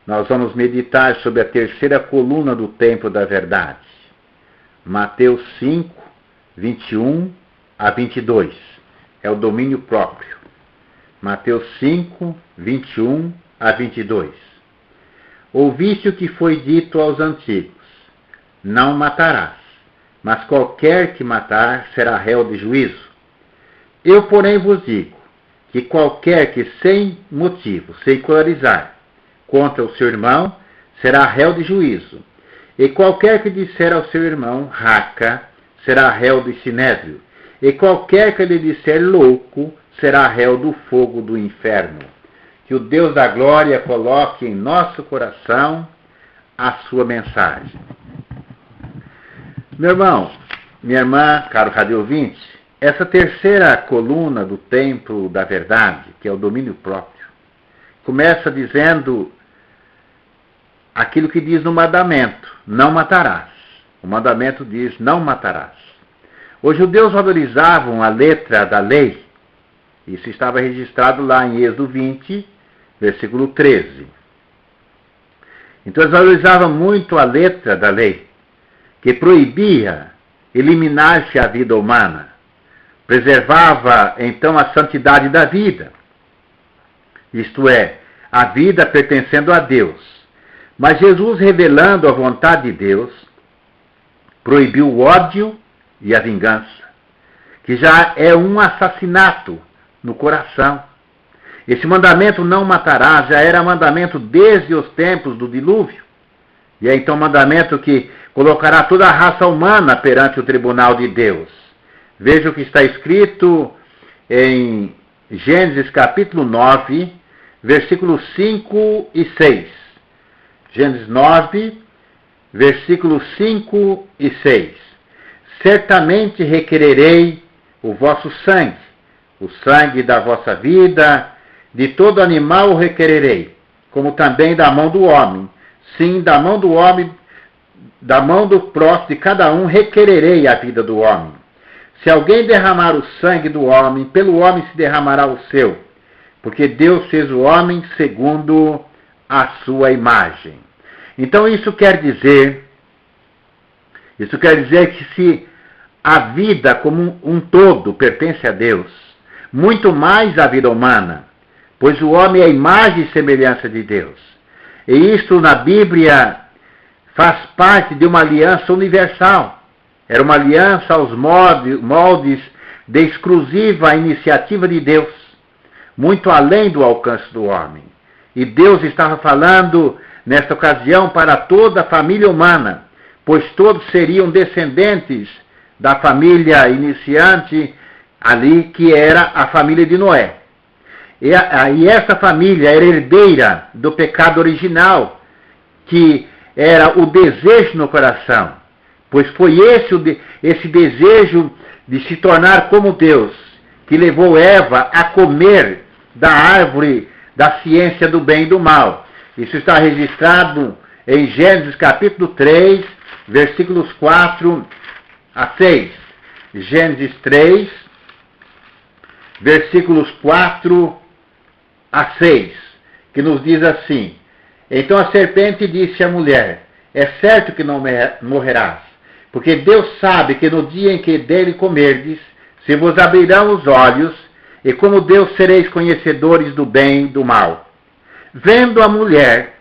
nós vamos meditar sobre a terceira coluna do templo da verdade. Mateus 5, 21 a 22. É o domínio próprio. Mateus 5, 21 a 22. Ouviste o que foi dito aos antigos: não matarás, mas qualquer que matar será réu de juízo. Eu, porém, vos digo que qualquer que sem motivo se escolarizar contra o seu irmão será réu de juízo, e qualquer que disser ao seu irmão raca será réu de sinédrio, e qualquer que lhe disser louco será réu do fogo do inferno. Que o Deus da glória coloque em nosso coração a sua mensagem. Meu irmão, minha irmã, caro rádio ouvinte, essa terceira coluna do templo da verdade, que é o domínio próprio, começa dizendo aquilo que diz no mandamento: não matarás. O mandamento diz: não matarás. Os judeus valorizavam a letra da lei. Isso estava registrado lá em Êxodo 20, versículo 13. Então eles valorizavam muito a letra da lei, que proibia eliminar-se a vida humana. Preservava, então, a santidade da vida. Isto é, a vida pertencendo a Deus. Mas Jesus, revelando a vontade de Deus, proibiu o ódio e a vingança, que já é um assassinato no coração. Esse mandamento não matarás já era mandamento desde os tempos do dilúvio. E é então mandamento que colocará toda a raça humana perante o tribunal de Deus. Veja o que está escrito em Gênesis capítulo 9, versículos 5 e 6. Gênesis 9, versículos 5 e 6. Certamente requererei o vosso sangue, o sangue da vossa vida, de todo animal o requererei, como também da mão do homem. Sim, da mão do homem, da mão do próximo de cada um requererei a vida do homem. Se alguém derramar o sangue do homem, pelo homem se derramará o seu, porque Deus fez o homem segundo a sua imagem. Então isso quer dizer que se a vida como um todo pertence a Deus, muito mais a vida humana, pois o homem é a imagem e semelhança de Deus. E isto na Bíblia faz parte de uma aliança universal. Era uma aliança aos moldes de exclusiva iniciativa de Deus, muito além do alcance do homem. E Deus estava falando, nesta ocasião, para toda a família humana, pois todos seriam descendentes da família iniciante ali, que era a família de Noé. E essa família era herdeira do pecado original, que era o desejo no coração. Pois foi esse desejo de se tornar como Deus que levou Eva a comer da árvore da ciência do bem e do mal. Isso está registrado em Gênesis capítulo 3, versículos 4 a 6. Gênesis 3, versículos 4 a 6, que nos diz assim: então a serpente disse à mulher: é certo que não morrerás, porque Deus sabe que no dia em que dele comerdes, se vos abrirão os olhos, e como Deus sereis conhecedores do bem e do mal. Vendo a mulher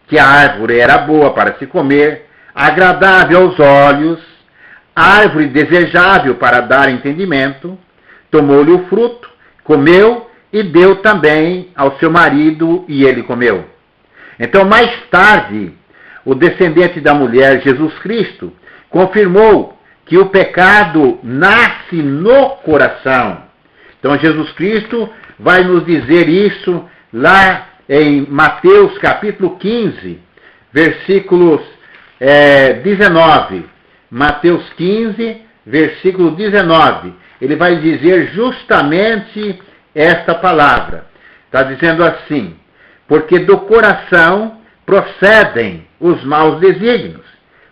que a árvore era boa para se comer, agradável aos olhos, árvore desejável para dar entendimento, tomou-lhe o fruto, comeu e deu também ao seu marido, e ele comeu. Então, mais tarde, o descendente da mulher, Jesus Cristo, confirmou que o pecado nasce no coração. Então, Jesus Cristo vai nos dizer isso lá em Mateus capítulo 15, versículos 19. Mateus 15, versículo 19. Ele vai dizer justamente esta palavra. Está dizendo assim: porque do coração procedem os maus desígnios,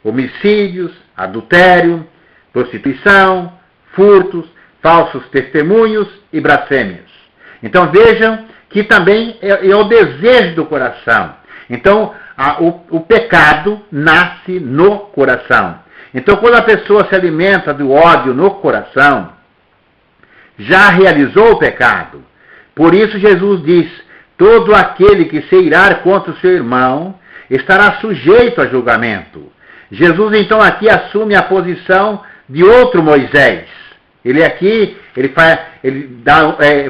homicídios, adultério, prostituição, furtos, falsos testemunhos e blasfêmias. Então vejam que também é o desejo do coração. Então, o pecado nasce no coração. Então, quando a pessoa se alimenta do ódio no coração, já realizou o pecado. Por isso Jesus diz, todo aquele que se irar contra o seu irmão estará sujeito a julgamento. Jesus, então, aqui assume a posição de outro Moisés. Ele aqui,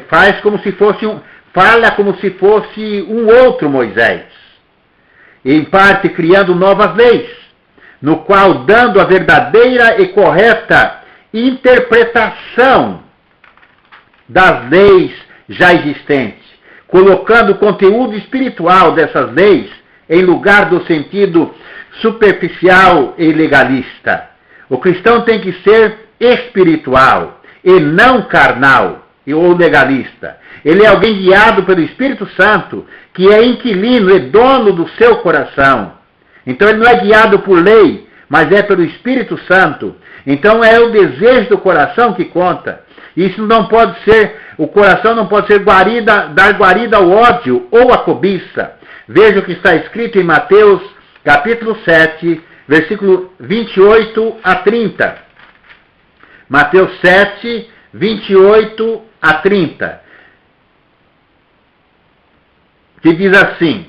faz como se fosse fala como se fosse um outro Moisés. Em parte criando novas leis, no qual dando a verdadeira e correta interpretação das leis já existentes, colocando o conteúdo espiritual dessas leis em lugar do sentido superficial e legalista. O cristão tem que ser espiritual e não carnal ou legalista. Ele é alguém guiado pelo Espírito Santo, que é inquilino e dono do seu coração. Então ele não é guiado por lei, mas é pelo Espírito Santo. Então é o desejo do coração que conta. Isso não pode ser, o coração não pode ser dar guarida ao ódio ou à cobiça. Veja o que está escrito em Mateus capítulo 7, versículo 28 a 30. Mateus 7, 28 a 30. Que diz assim,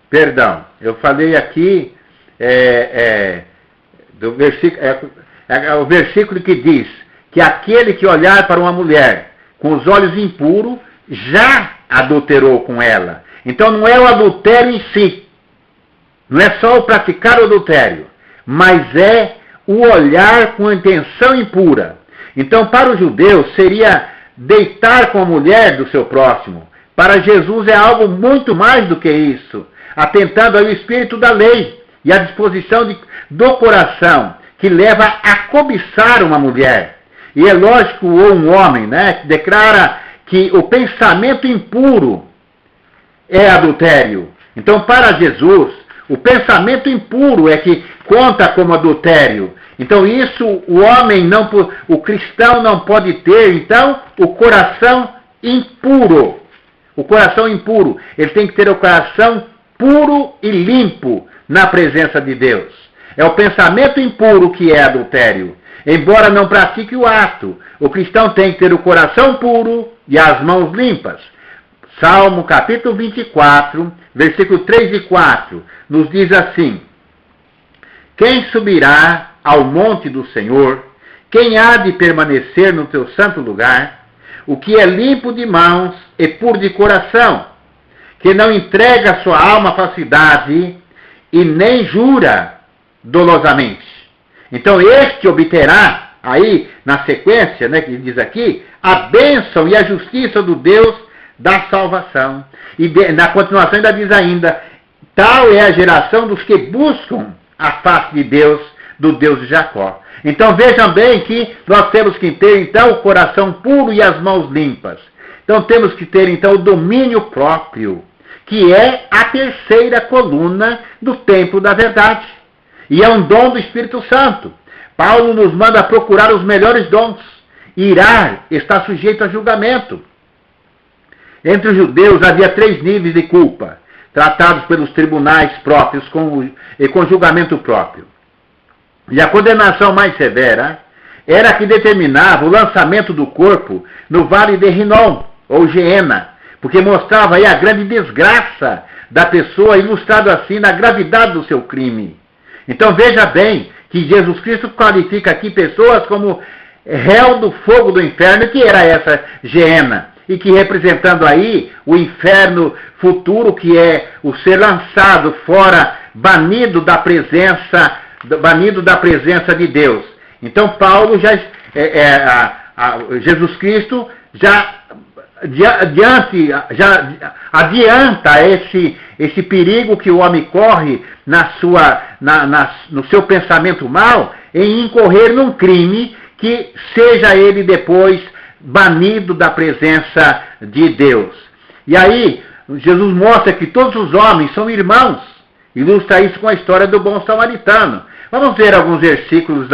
perdão, eu falei aqui o versículo que diz que aquele que olhar para uma mulher com os olhos impuros já adulterou com ela. Então não é o adultério em si, não é só o praticar o adultério, mas é o olhar com intenção impura. Então para os judeus seria deitar com a mulher do seu próximo. Para Jesus é algo muito mais do que isso, atentando ao espírito da lei e à disposição do coração, que leva a cobiçar uma mulher. E é lógico, ou um homem, que declara que o pensamento impuro é adultério. Então, para Jesus, o pensamento impuro é que conta como adultério. Então isso o cristão não pode ter, então, o coração impuro. O coração impuro. Ele tem que ter o coração puro e limpo na presença de Deus. É o pensamento impuro que é adultério. Embora não pratique o ato, o cristão tem que ter o coração puro e as mãos limpas. Salmo capítulo 24, versículo 3 e 4, nos diz assim: quem subirá ao monte do Senhor? Quem há de permanecer no teu santo lugar? O que é limpo de mãos e puro de coração, que não entrega a sua alma à falsidade e nem jura dolosamente. Então este obterá, aí na sequência, que diz aqui, a bênção e a justiça do Deus da salvação. E na continuação ainda diz ainda, tal é a geração dos que buscam a face de Deus, do Deus de Jacó. Então vejam bem que nós temos que ter então o coração puro e as mãos limpas. Então temos que ter então o domínio próprio, que é a terceira coluna do templo da verdade. E é um dom do Espírito Santo. Paulo nos manda procurar os melhores dons. Irar está sujeito a julgamento. Entre os judeus havia 3 níveis de culpa, tratados pelos tribunais próprios e com julgamento próprio. E a condenação mais severa era a que determinava o lançamento do corpo no vale de Rinom, ou Geena, porque mostrava aí a grande desgraça da pessoa, ilustrado assim na gravidade do seu crime. Então veja bem que Jesus Cristo qualifica aqui pessoas como réu do fogo do inferno, que era essa Geena, e que representando aí o inferno futuro, que é o ser lançado fora, banido da presença de Deus. Então Paulo Jesus Cristo já adianta esse perigo que o homem corre no seu pensamento mau, em incorrer num crime que seja ele depois banido da presença de Deus. E aí Jesus mostra que todos os homens são irmãos. Ilustra isso com a história do bom samaritano. Vamos ver alguns versículos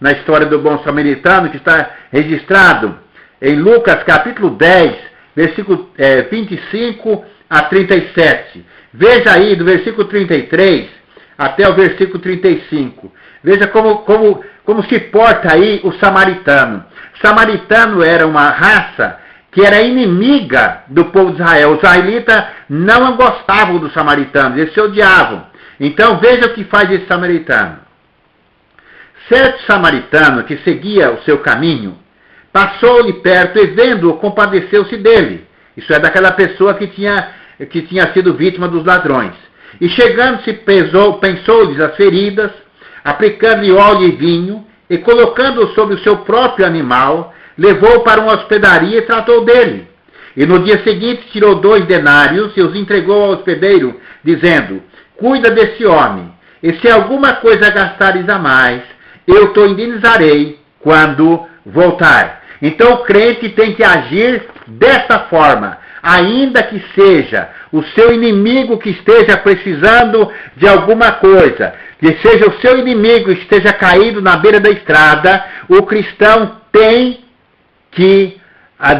na história do bom samaritano, que está registrado em Lucas capítulo 10, versículo 25 a 37. Veja aí do versículo 33 até o versículo 35. Veja como se porta aí o samaritano. O samaritano era uma raça que era inimiga do povo de Israel. Os israelitas não gostavam dos samaritanos, eles se odiavam. Então veja o que faz esse samaritano. Certo samaritano que seguia o seu caminho, passou-lhe perto e vendo-o, compadeceu-se dele. Isso é daquela pessoa que tinha sido vítima dos ladrões. E chegando-se, pensou-lhes as feridas, aplicando-lhe óleo e vinho, e colocando-o sobre o seu próprio animal, levou-o para uma hospedaria e tratou dele. E no dia seguinte tirou 2 denários e os entregou ao hospedeiro, dizendo: cuida desse homem, e se alguma coisa gastares a mais, eu te indenizarei quando voltar. Então o crente tem que agir dessa forma, ainda que seja o seu inimigo que esteja precisando de alguma coisa, que seja o seu inimigo que esteja caído na beira da estrada, o cristão tem que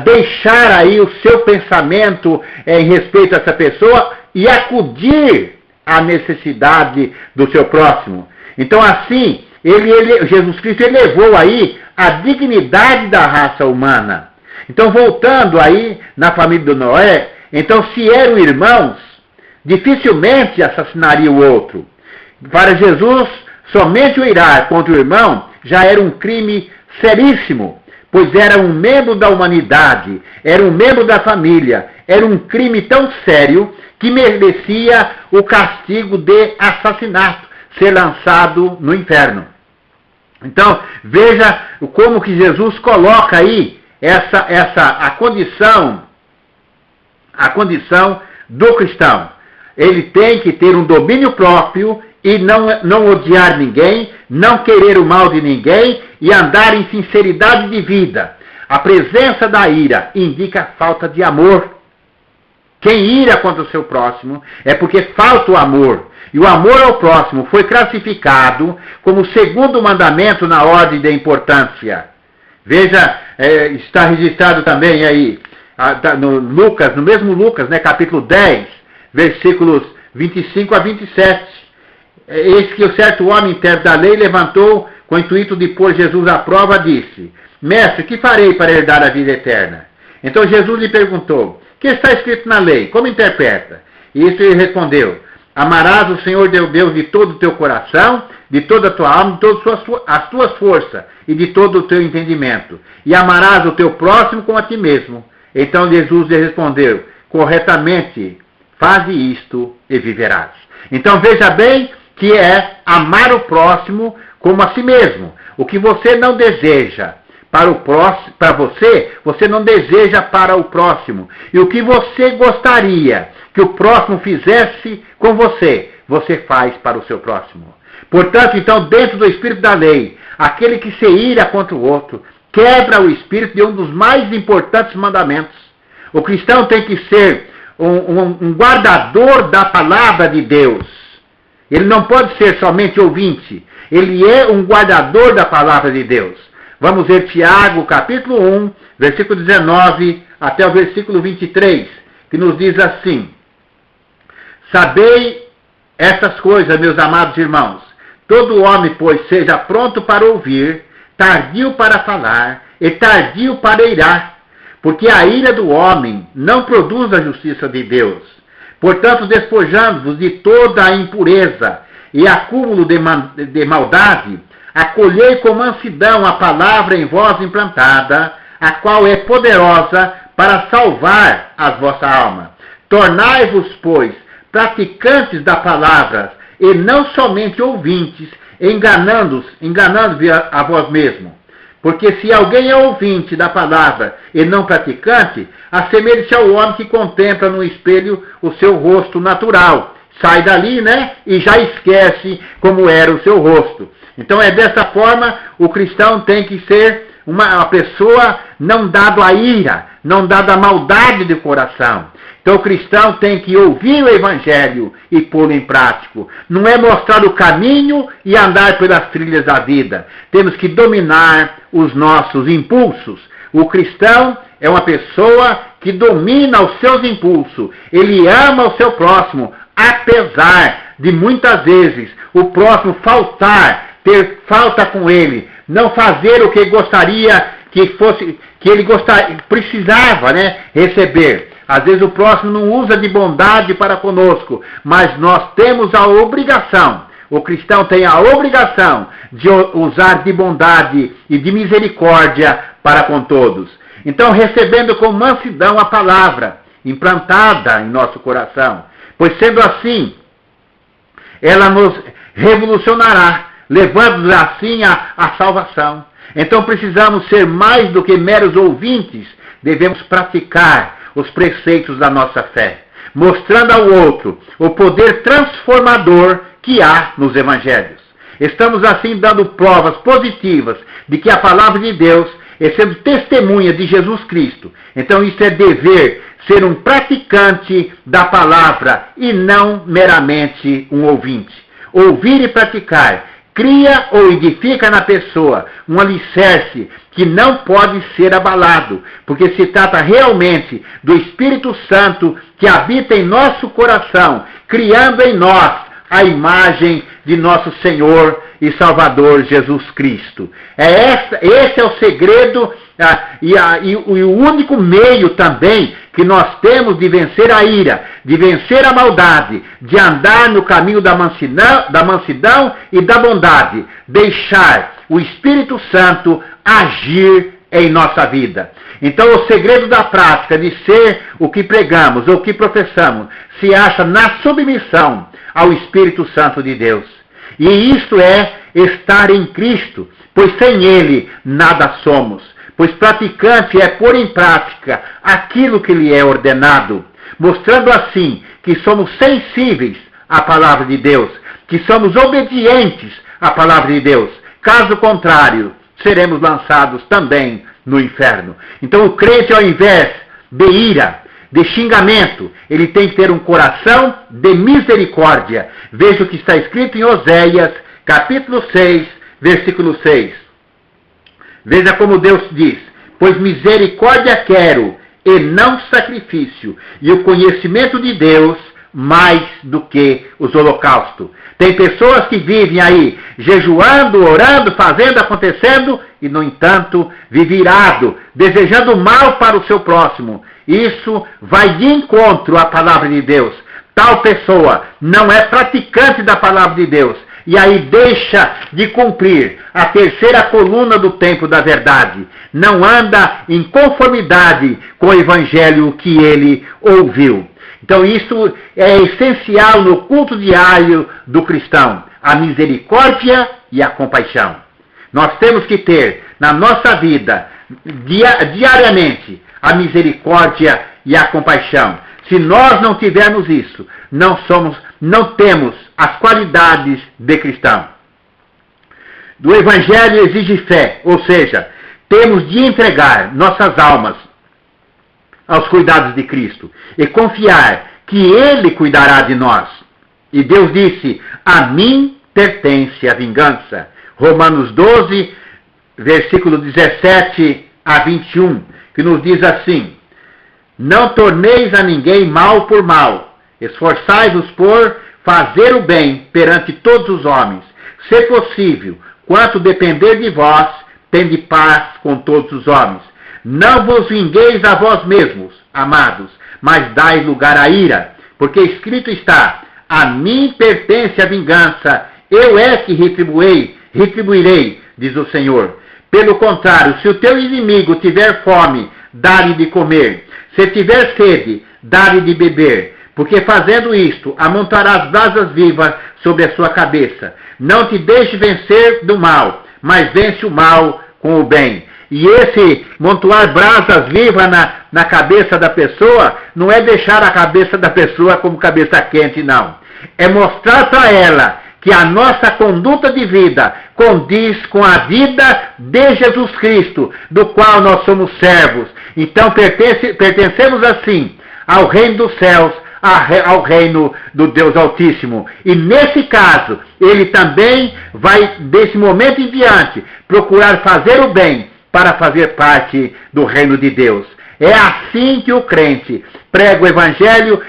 deixar aí o seu pensamento em respeito a essa pessoa e acudir à necessidade do seu próximo. Então assim, Jesus Cristo elevou aí a dignidade da raça humana. Então voltando aí na família do Noé, então se eram irmãos, dificilmente assassinaria o outro. Para Jesus, somente o irar contra o irmão já era um crime seríssimo, pois era um membro da humanidade, era um membro da família, era um crime tão sério que merecia o castigo de assassinato, ser lançado no inferno. Então, veja como que Jesus coloca aí a condição do cristão. Ele tem que ter um domínio próprio e não odiar ninguém, não querer o mal de ninguém e andar em sinceridade de vida. A presença da ira indica falta de amor. Quem ira contra o seu próximo é porque falta o amor. E o amor ao próximo foi classificado como o segundo mandamento na ordem de importância. Veja, está registrado também aí, no mesmo Lucas, né, capítulo 10, versículos 25 a 27. Eis que o certo homem, intérprete da lei, levantou com o intuito de pôr Jesus à prova, disse: Mestre, que farei para herdar a vida eterna? Então Jesus lhe perguntou: que está escrito na lei? Como interpreta? E isso ele respondeu: amarás o Senhor teu Deus de todo o teu coração, de toda a tua alma, de todas as tuas forças e de todo o teu entendimento. E amarás o teu próximo como a ti mesmo. Então Jesus lhe respondeu: corretamente, faze isto e viverás. Então veja bem que é amar o próximo como a si mesmo. O que você não deseja para você, você não deseja para o próximo. E o que você gostaria que o próximo fizesse com você, você faz para o seu próximo. Portanto, então, dentro do espírito da lei, aquele que se ira contra o outro, quebra o espírito de um dos mais importantes mandamentos. O cristão tem que ser um guardador da palavra de Deus. Ele não pode ser somente ouvinte. Ele é um guardador da palavra de Deus. Vamos ver Tiago, capítulo 1, versículo 19 até o versículo 23, que nos diz assim: sabei essas coisas, meus amados irmãos. Todo homem, pois, seja pronto para ouvir, tardio para falar e tardio para irar, porque a ira do homem não produz a justiça de Deus. Portanto, despojando-vos de toda a impureza e acúmulo de maldade, acolhei com mansidão a palavra em vós implantada, a qual é poderosa para salvar as vossas almas. Tornai-vos, pois, praticantes da palavra, e não somente ouvintes, enganando-vos a vós mesmos. Porque se alguém é ouvinte da palavra e não praticante, assemelha-se ao homem que contempla no espelho o seu rosto natural. Sai dali, né? E já esquece como era o seu rosto. Então é dessa forma, o cristão tem que ser uma pessoa não dado à ira, não dado à maldade de coração. Então o cristão tem que ouvir o evangelho e pô-lo em prático. Não é mostrar o caminho e andar pelas trilhas da vida. Temos que dominar os nossos impulsos. O cristão é uma pessoa que domina os seus impulsos. Ele ama o seu próximo, apesar de muitas vezes o próximo faltar, ter falta com ele, não fazer o que gostaria que fosse, que ele precisava, né, receber. Às vezes o próximo não usa de bondade para conosco, mas nós temos a obrigação, o cristão tem a obrigação de usar de bondade e de misericórdia para com todos. Então, recebendo com mansidão a palavra, implantada em nosso coração, pois sendo assim, ela nos revolucionará, levando-nos assim à salvação. Então precisamos ser mais do que meros ouvintes, devemos praticar os preceitos da nossa fé, mostrando ao outro o poder transformador que há nos evangelhos. Estamos assim dando provas positivas de que a palavra de Deus é sendo testemunha de Jesus Cristo. Então isso é dever ser um praticante da palavra e não meramente um ouvinte. Ouvir e praticar cria ou edifica na pessoa um alicerce que não pode ser abalado, porque se trata realmente do Espírito Santo que habita em nosso coração, criando em nós a imagem de nosso Senhor e Salvador Jesus Cristo. Esse é o segredo e o único meio também que nós temos de vencer a ira, de vencer a maldade, de andar no caminho da mansidão e da bondade, deixar o Espírito Santo agir em nossa vida. Então o segredo da prática de ser o que pregamos ou o que professamos se acha na submissão ao Espírito Santo de Deus. E isto é estar em Cristo, pois sem Ele nada somos. Pois praticante é pôr em prática aquilo que lhe é ordenado, mostrando assim que somos sensíveis à palavra de Deus, que somos obedientes à palavra de Deus. Caso contrário, seremos lançados também no inferno. Então o crente, ao invés de ira, de xingamento, ele tem que ter um coração de misericórdia. Veja o que está escrito em Oséias, capítulo 6, versículo 6. Veja como Deus diz: pois misericórdia quero, e não sacrifício, e o conhecimento de Deus mais do que os holocaustos. Tem pessoas que vivem aí, jejuando, orando, fazendo, acontecendo, e no entanto, vive irado, desejando mal para o seu próximo. Isso vai de encontro à palavra de Deus. Tal pessoa não é praticante da palavra de Deus, e aí deixa de cumprir a terceira coluna do templo da verdade. Não anda em conformidade com o evangelho que ele ouviu. Então isso é essencial no culto diário do cristão, a misericórdia e a compaixão. Nós temos que ter na nossa vida, diariamente, a misericórdia e a compaixão. Se nós não tivermos isso, não temos as qualidades de cristão. Do Evangelho exige fé, ou seja, temos de entregar nossas almas aos cuidados de Cristo e confiar que Ele cuidará de nós. E Deus disse: a mim pertence a vingança. Romanos 12, versículo 17 a 21, que nos diz assim: não torneis a ninguém mal por mal, esforçai-vos por fazer o bem perante todos os homens. Se possível, quanto depender de vós, tende paz com todos os homens. Não vos vingueis a vós mesmos, amados, mas dai lugar à ira, porque escrito está: a mim pertence a vingança, eu é que retribuirei, diz o Senhor. Pelo contrário, se o teu inimigo tiver fome, dá-lhe de comer. Se tiver sede, dá-lhe de beber. Porque fazendo isto, amontoarás brasas vivas sobre a sua cabeça. Não te deixe vencer do mal, mas vence o mal com o bem. E esse montoar brasas vivas na cabeça da pessoa, não é deixar a cabeça da pessoa como cabeça quente, não. É mostrar para ela que a nossa conduta de vida condiz com a vida de Jesus Cristo, do qual nós somos servos. Então pertencemos assim ao reino dos céus, ao reino do Deus Altíssimo. E nesse caso, ele também vai, desse momento em diante, procurar fazer o bem para fazer parte do reino de Deus. É assim que o crente prega o evangelho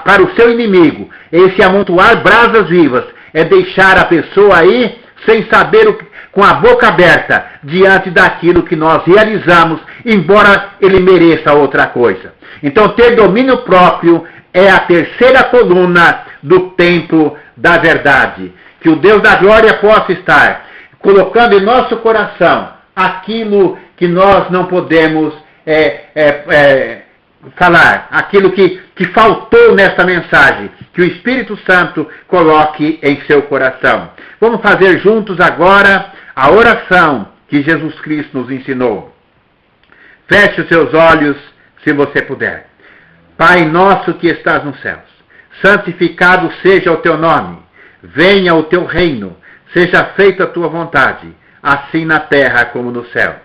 para o seu inimigo. Esse amontoar brasas vivas é deixar a pessoa aí sem saber, com a boca aberta, diante daquilo que nós realizamos, embora ele mereça outra coisa. Então, ter domínio próprio é a terceira coluna do templo da verdade. Que o Deus da glória possa estar colocando em nosso coração aquilo que nós não podemos falar, aquilo que faltou nessa mensagem, que o Espírito Santo coloque em seu coração. Vamos fazer juntos agora a oração que Jesus Cristo nos ensinou. Feche os seus olhos, se você puder. Pai nosso que estás nos céus, santificado seja o teu nome, venha o teu reino, seja feita a tua vontade, assim na terra como no céu.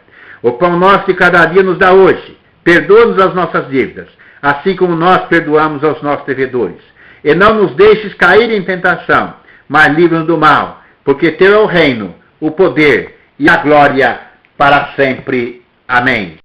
O pão nosso de cada dia nos dá hoje, perdoa-nos as nossas dívidas, assim como nós perdoamos aos nossos devedores. E não nos deixes cair em tentação, mas livra-nos do mal, porque teu é o reino, o poder e a glória para sempre. Amém.